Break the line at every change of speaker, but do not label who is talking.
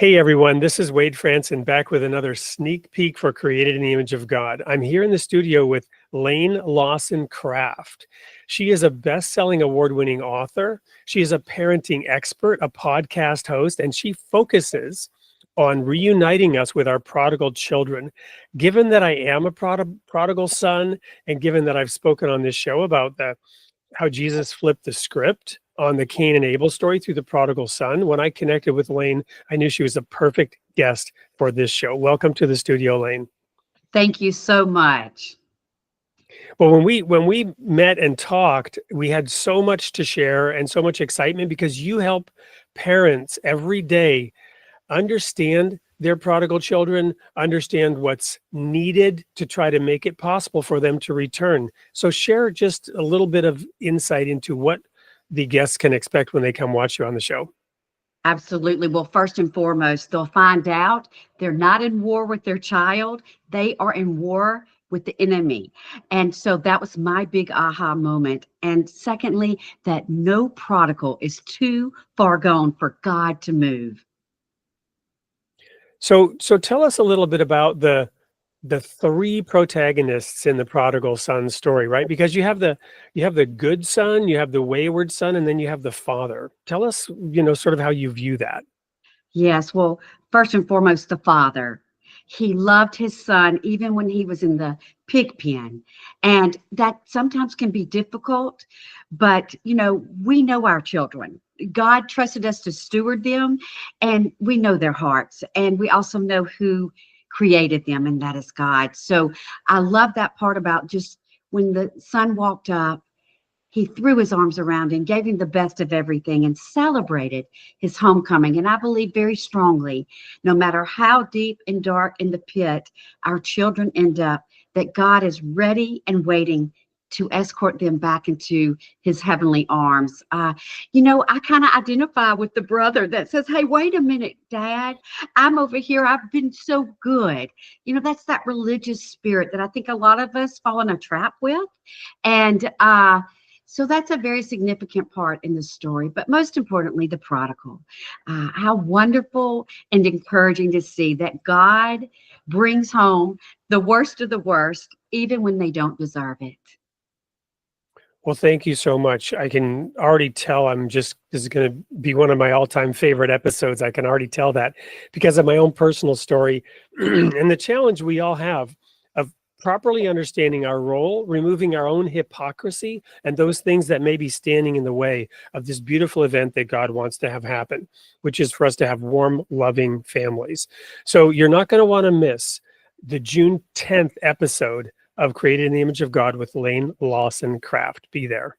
Hey everyone, this is Wade Franson back with another sneak peek for Created in the Image of God. I'm here in the studio with Laine Lawson Craft. She is a best-selling award-winning author. She is a parenting expert, a podcast host, and she focuses on reuniting us with our prodigal children. Given that I am a prodigal son, and given that I've spoken on this show about how Jesus flipped the script on the Cain and Abel story through the prodigal son, when I connected with Laine, I knew she was a perfect guest for this show. Welcome to the studio, Laine.
Thank you so much.
Well, when we met and talked, we had so much to share and so much excitement because you help parents every day understand their prodigal children, understand what's needed to try to make it possible for them to return. So share just a little bit of insight into what the guests can expect when they come watch you on the show.
Absolutely. Well, first and foremost, they'll find out they're not in war with their child. They are in war with the enemy. And so that was my big aha moment. And secondly, that no prodigal is too far gone for God to move.
So tell us a little bit about the three protagonists in the prodigal son story, right? Because you have the good son, you have the wayward son, and then you have the father. Tell us, sort of how you view that.
Yes. Well, first and foremost, the father. He loved his son even when he was in the pig pen. And that sometimes can be difficult, but we know our children. God trusted us to steward them, and we know their hearts. And we also know who created them, and that is God. So I love that part about just when the son walked up, he threw his arms around him, gave him the best of everything, and celebrated his homecoming. And I believe very strongly, no matter how deep and dark in the pit our children end up, that God is ready and waiting to escort them back into his heavenly arms. I kind of identify with the brother that says, hey, wait a minute, Dad, I'm over here. I've been so good. That's that religious spirit that I think a lot of us fall in a trap with. And so that's a very significant part in the story. But most importantly, the prodigal. How wonderful and encouraging to see that God brings home the worst of the worst, even when they don't deserve it.
Well, thank you so much. I can already tell this is going to be one of my all-time favorite episodes. I can already tell that because of my own personal story and the challenge we all have of properly understanding our role, removing our own hypocrisy and those things that may be standing in the way of this beautiful event that God wants to have happen, which is for us to have warm, loving families. So you're not going to want to miss the June 10th episode of Created in the Image of God with Laine Lawson Craft. Be there.